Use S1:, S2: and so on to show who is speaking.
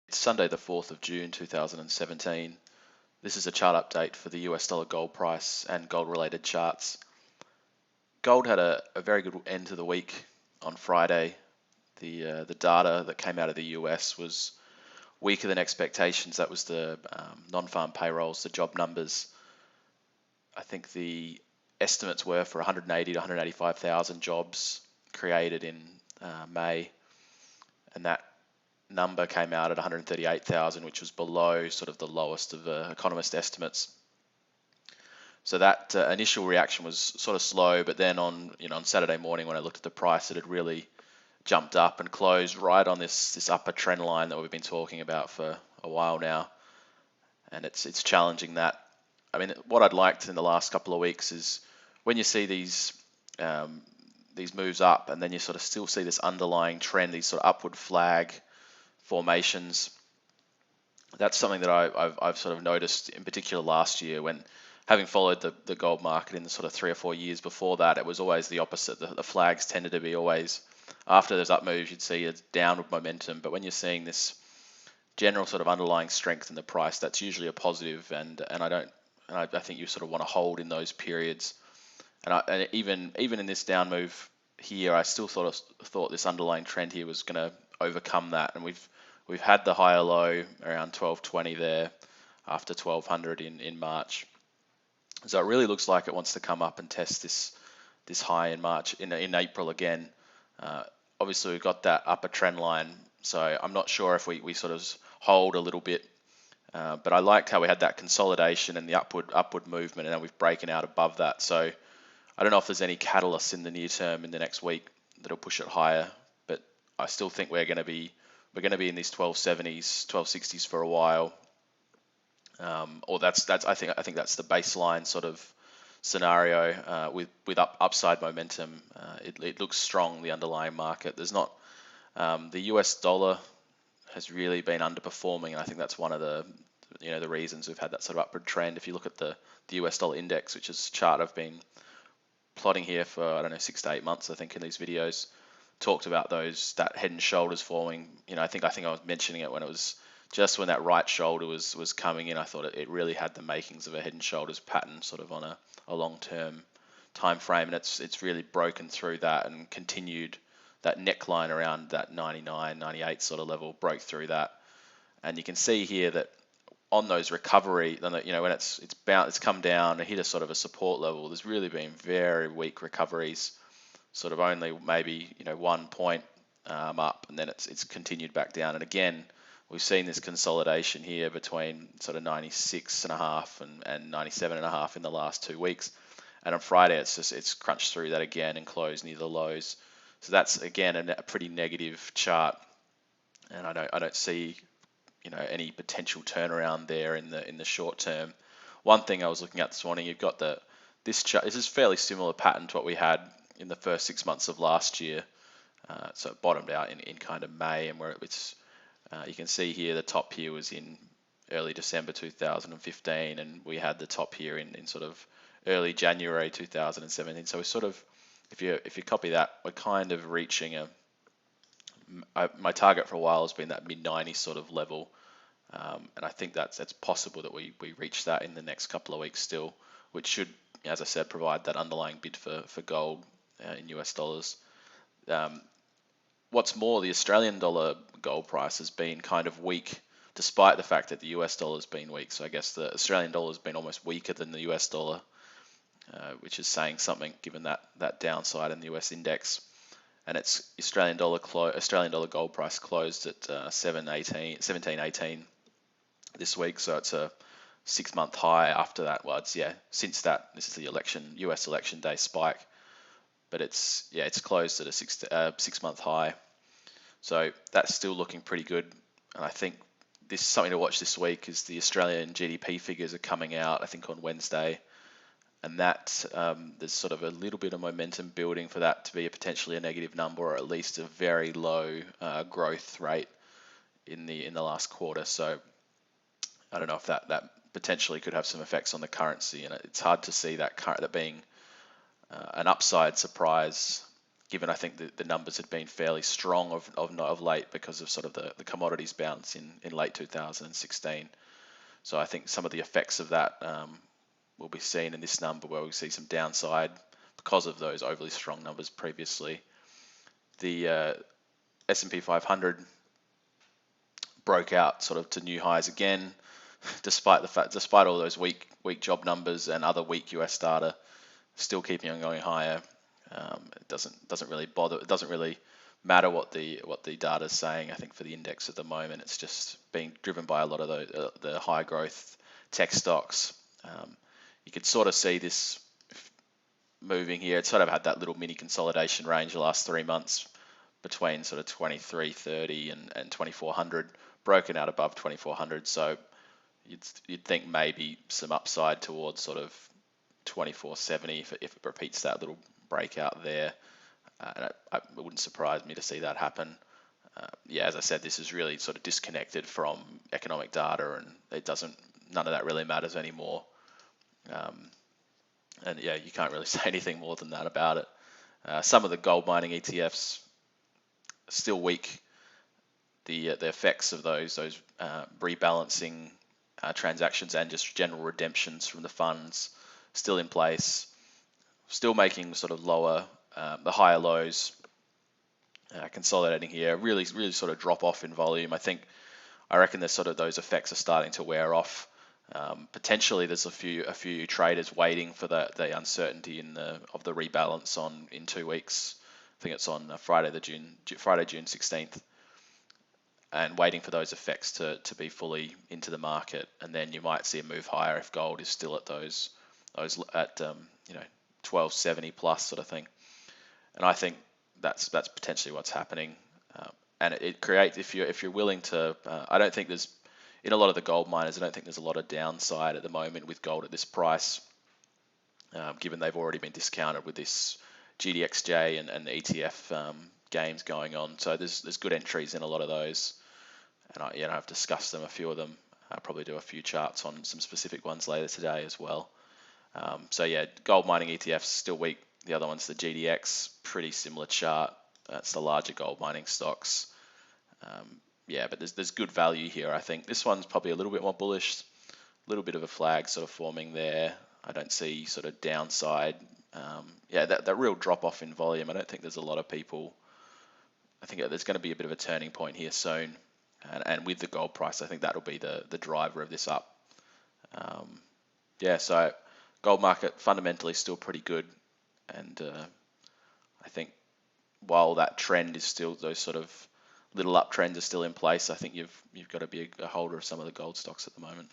S1: It's Sunday, the 4th of June 2017. This is a chart update for the US dollar gold price and gold related charts. Gold had a very good end to the week on Friday. The data that came out of the US was weaker than expectations. That was the non-farm payrolls, the job numbers. I think the estimates were for 180 to 185,000 jobs created in May, and that number came out at 138,000, which was below sort of the lowest of economist estimates. So that initial reaction was sort of slow, but then on Saturday morning when I looked at the price, it had really jumped up and closed right on this upper trend line that we've been talking about for a while now, and it's challenging that. I mean, what I'd liked in the last couple of weeks is when you see these moves up, and then you sort of still see this underlying trend, these sort of upward flag formations. That's something that I've sort of noticed in particular last year, when having followed the gold market in the sort of 3 or 4 years before that, it was always the opposite. The flags tended to be always after those up moves, you'd see a downward momentum. But when you're seeing this general sort of underlying strength in the price, that's usually a positive, and I think you sort of want to hold in those periods. And even in this down move here, I still thought this underlying trend here was going to overcome that, and we've had the higher low around 1220 there after 1200 in March. So it really looks like it wants to come up and test this high in March in April again. Uh, Obviously, we've got that upper trend line, so I'm not sure if we sort of hold a little bit. But I liked how we had that consolidation and the upward movement, and now we've broken out above that. So I don't know if there's any catalysts in the near term in the next week that'll push it higher, but I still think we're going to be in these 1270s, 1260s for a while. Or that's I think that's the baseline sort of scenario with upside momentum. It looks strong, the underlying market. There's not the US dollar has really been underperforming, and I think that's one of the reasons we've had that sort of upward trend. If you look at the US dollar index, which is a chart I've been plotting here for, I don't know, 6 to 8 months, I think, in these videos, talked about that head and shoulders forming. I think I was mentioning it when it was just when that right shoulder was coming in. I thought it really had the makings of a head and shoulders pattern, sort of on a long-term time frame, and it's really broken through that and continued that neckline around that 99, 98 sort of level, broke through that, and you can see here that on those recovery, when it's come down and hit a sort of a support level, there's really been very weak recoveries, sort of only maybe 1 point up, and then it's continued back down. And again, we've seen this consolidation here between sort of 96.5 and 97.5 in the last 2 weeks. And on Friday, it's crunched through that again and closed near the lows. So that's again a pretty negative chart, and I don't see any potential turnaround there in the short term. One thing I was looking at this morning, you've got this chart. This is fairly similar pattern to what we had in the first 6 months of last year. So it bottomed out in kind of May, and where it's you can see here the top here was in early December 2015, and we had the top here in sort of early January 2017. So we're sort of, if you copy that, we're kind of reaching my target for a while has been that mid-90s sort of level, and I think that's possible that we reach that in the next couple of weeks still, which should, as I said, provide that underlying bid for gold in US dollars. What's more, the Australian dollar gold price has been kind of weak, despite the fact that the US dollar has been weak. So I guess the Australian dollar has been almost weaker than the US dollar, which is saying something given that downside in the US index. And its Australian dollar gold price closed at 17.18 this week, so it's a 6-month high after that. Well, since that, this is the US election day spike, but it's closed at a 6-month high, so that's still looking pretty good. And I think this is something to watch this week, is the Australian GDP figures are coming out, I think, on Wednesday, and that there's sort of a little bit of momentum building for that to be potentially a negative number, or at least a very low growth rate in the last quarter. So I don't know if that potentially could have some effects on the currency, and it's hard to see that being an upside surprise given I think the numbers had been fairly strong of late because of sort of the commodities bounce in late 2016. So I think some of the effects of that will be seen in this number, where we see some downside because of those overly strong numbers previously. The S&P 500 broke out sort of to new highs again, despite all those weak job numbers and other weak US data, still keeping on going higher. It doesn't really bother. It doesn't really matter what the data is saying. I think for the index at the moment, it's just being driven by a lot of the high growth tech stocks. You could sort of see this moving here. It's sort of had that little mini consolidation range the last 3 months between sort of 2330 and 2400, broken out above 2400. So you'd think maybe some upside towards sort of 2470 if it repeats that little breakout there. And it wouldn't surprise me to see that happen. Yeah, as I said, this is really sort of disconnected from economic data, and none of that really matters anymore. And yeah, you can't really say anything more than that about it. Some of the gold mining ETFs are still weak. The effects of those rebalancing transactions and just general redemptions from the funds still in place, still making sort of the higher lows, consolidating here, really sort of drop off in volume. I reckon there's sort of those effects are starting to wear off. Potentially, there's a few traders waiting for the uncertainty of the rebalance in 2 weeks. I think it's on Friday, June 16th, and waiting for those effects to be fully into the market, and then you might see a move higher if gold is still at those at 1270 plus sort of thing. And I think that's potentially what's happening. And it creates, if you're willing to, I don't think there's, in a lot of the gold miners, I don't think there's a lot of downside at the moment with gold at this price, given they've already been discounted with this GDXJ and the ETF games going on. So there's good entries in a lot of those, and I've discussed them, a few of them. I'll probably do a few charts on some specific ones later today as well. So yeah, gold mining ETFs still weak. The other one's the GDX, pretty similar chart. That's the larger gold mining stocks. Yeah, but there's good value here. I think this one's probably a little bit more bullish, a little bit of a flag sort of forming there. I don't see sort of downside. Yeah, that real drop off in volume. I don't think there's a lot of people. I think there's going to be a bit of a turning point here soon, and with the gold price, I think that'll be the driver of this up. Yeah, so gold market fundamentally still pretty good, and I think while that trend is still, those sort of little uptrends are still in place, I think you've got to be a holder of some of the gold stocks at the moment.